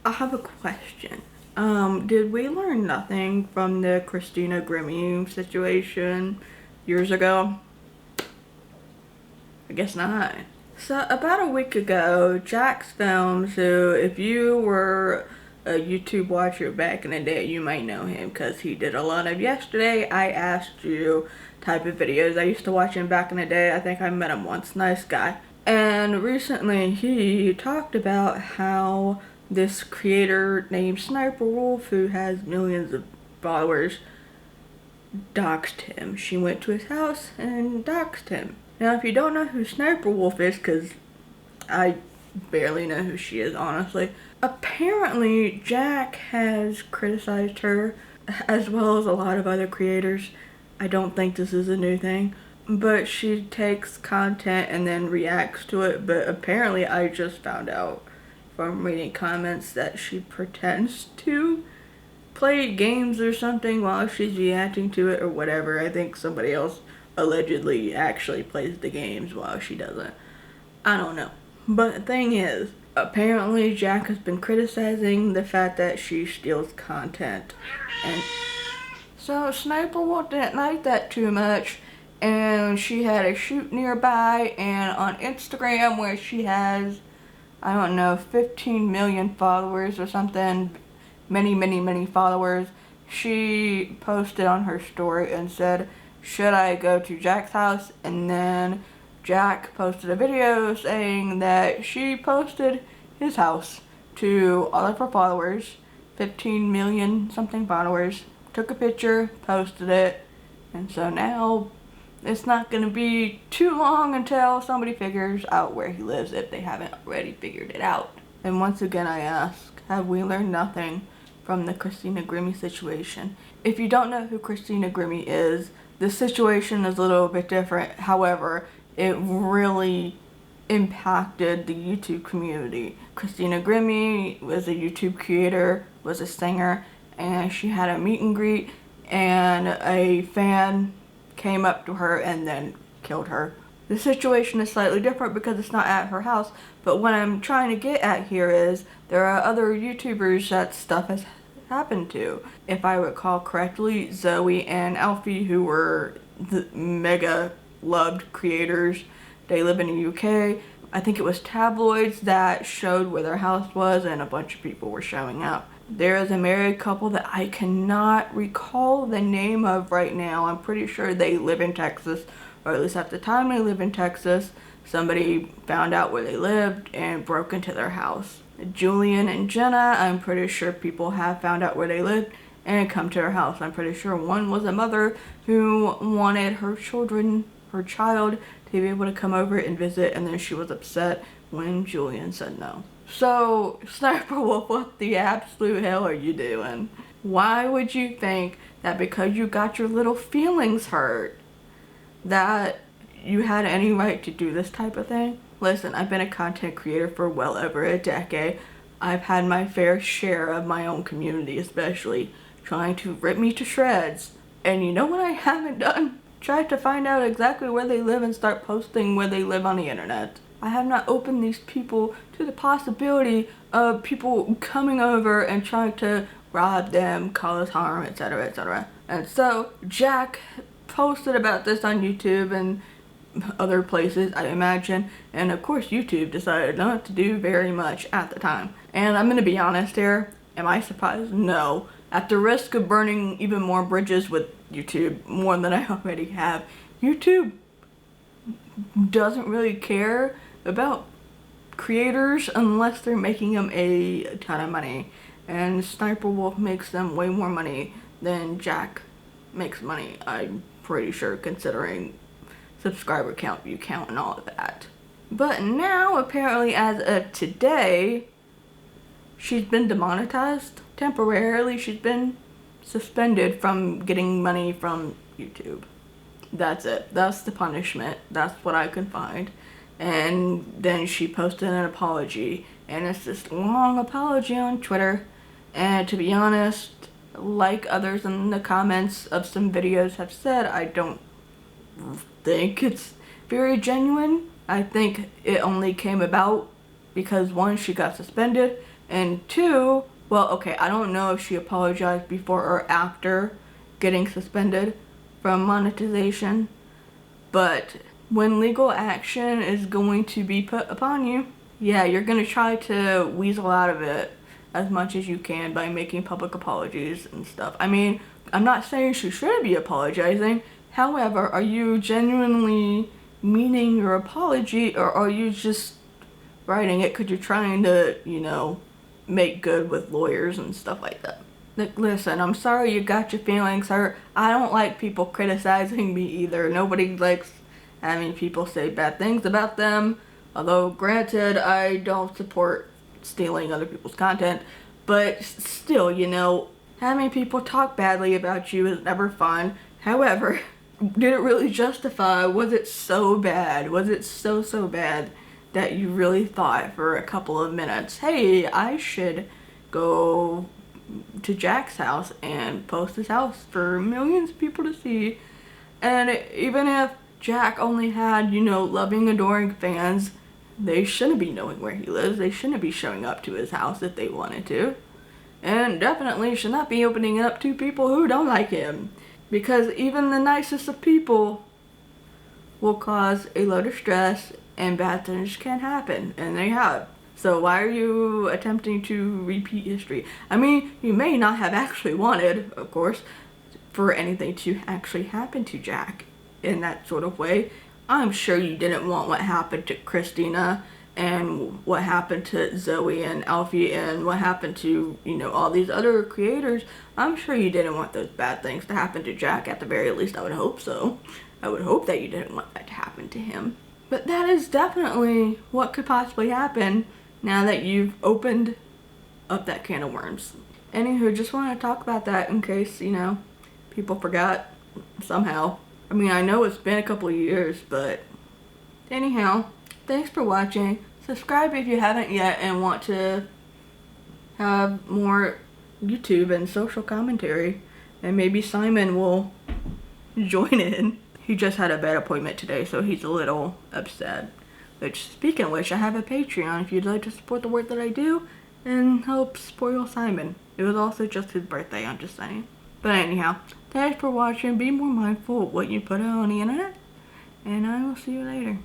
I have a question. Did we learn nothing from the Christina Grimmie situation years ago? I guess not. So about a week ago, Jacksfilms, who if you were a YouTube watcher back in the day, you might know him because he did a lot of Yesterday I Asked You type of videos. I used to watch him back in the day. I think I met him once. Nice guy. And recently he talked about how this creator named Sniperwolf, who has millions of followers, doxed him. She went to his house and doxed him. Now, if you don't know who Sniperwolf is, because I barely know who she is, honestly, apparently Jack has criticized her, as well as a lot of other creators. I don't think this is a new thing, but she takes content and then reacts to it. But apparently I just found out from reading comments that she pretends to play games or something while she's reacting to it or whatever. I think somebody else allegedly actually plays the games while she doesn't. I don't know. But the thing is, apparently Jack has been criticizing the fact that she steals content. And so Sniperwolf didn't like that too much, and she had a shoot nearby, and on Instagram, where she has, I don't know, 15 million followers or something, many followers, she posted on her story and said, should I go to Jack's house? And then Jack posted a video saying that she posted his house to all of her followers, 15 million something followers, took a picture, posted it, and so now it's not going to be too long until somebody figures out where he lives, if they haven't already figured it out. And once again I ask, have we learned nothing from the Christina Grimmie situation? If you don't know who Christina Grimmie is, the situation is a little bit different. However, it really impacted the YouTube community. Christina Grimmie was a YouTube creator, was a singer, and she had a meet and greet, and a fan came up to her and then killed her. The situation is slightly different because it's not at her house, but what I'm trying to get at here is there are other YouTubers that stuff has happened to. If I recall correctly, Zoe and Alfie, who were the mega loved creators, they live in the UK. I think it was tabloids that showed where their house was, and a bunch of people were showing up. There is a married couple that I cannot recall the name of right now. I'm pretty sure they live in Texas, or at least at the time they live in Texas. Somebody found out where they lived and broke into their house. Julian and Jenna, I'm pretty sure people have found out where they lived and come to their house. I'm pretty sure one was a mother who wanted her child to be able to come over and visit, and then she was upset when Julian said no. So, Sniperwolf, what the absolute hell are you doing? Why would you think that because you got your little feelings hurt that you had any right to do this type of thing? Listen, I've been a content creator for well over a decade. I've had my fair share of my own community, especially trying to rip me to shreds. And you know what I haven't done? Tried to find out exactly where they live and start posting where they live on the internet. I have not opened these people to the possibility of people coming over and trying to rob them, cause harm, etc., etc. And so Jack posted about this on YouTube and other places, I imagine, and of course YouTube decided not to do very much at the time. And I'm gonna be honest here, am I surprised? No. At the risk of burning even more bridges with YouTube, more than I already have, YouTube doesn't really care about creators unless they're making them a ton of money. And Sniperwolf makes them way more money than Jack makes money, I'm pretty sure, considering subscriber count, view count, and all of that. But now, apparently as of today, she's been demonetized. Temporarily, she's been suspended from getting money from YouTube. That's it. That's the punishment. That's what I can find. And then she posted an apology, and it's this long apology on Twitter. And to be honest, like others in the comments of some videos have said, I don't think it's very genuine. I think it only came about because one, she got suspended, And two, well, okay, I don't know if she apologized before or after getting suspended from monetization, but when legal action is going to be put upon you, yeah, you're gonna try to weasel out of it as much as you can by making public apologies and stuff. I mean, I'm not saying she shouldn't be apologizing. However, are you genuinely meaning your apology, or are you just writing it because you're trying to, you know, make good with lawyers and stuff like that? Like, listen, I'm sorry you got your feelings hurt. I don't like people criticizing me either. Nobody likes having people say bad things about them. Although, granted, I don't support stealing other people's content. But still, you know, having people talk badly about you is never fun. However, did it really justify? Was it so bad? Was it so bad that you really thought for a couple of minutes, hey, I should go to Jack's house and post his house for millions of people to see? And even if Jack only had, you know, loving, adoring fans, they shouldn't be knowing where he lives. They shouldn't be showing up to his house if they wanted to. And definitely should not be opening up to people who don't like him. Because even the nicest of people will cause a load of stress, and bad things can happen, and they have. So why are you attempting to repeat history? I mean, you may not have actually wanted, of course, for anything to actually happen to Jack in that sort of way. I'm sure you didn't want what happened to Christina and what happened to Zoe and Alfie and what happened to, you know, all these other creators. I'm sure you didn't want those bad things to happen to Jack. At the very least, I would hope so. I would hope that you didn't want that to happen to him. But that is definitely what could possibly happen now that you've opened up that can of worms. Anywho, just want to talk about that in case, you know, people forgot somehow. I mean, I know it's been a couple of years, but anyhow, thanks for watching. Subscribe if you haven't yet and want to have more YouTube and social commentary. And maybe Simon will join in. He just had a vet appointment today, so he's a little upset. Which, speaking of which, I have a Patreon if you'd like to support the work that I do and help spoil Simon. It was also just his birthday, I'm just saying. But anyhow, thanks for watching. Be more mindful of what you put out on the internet, and I will see you later.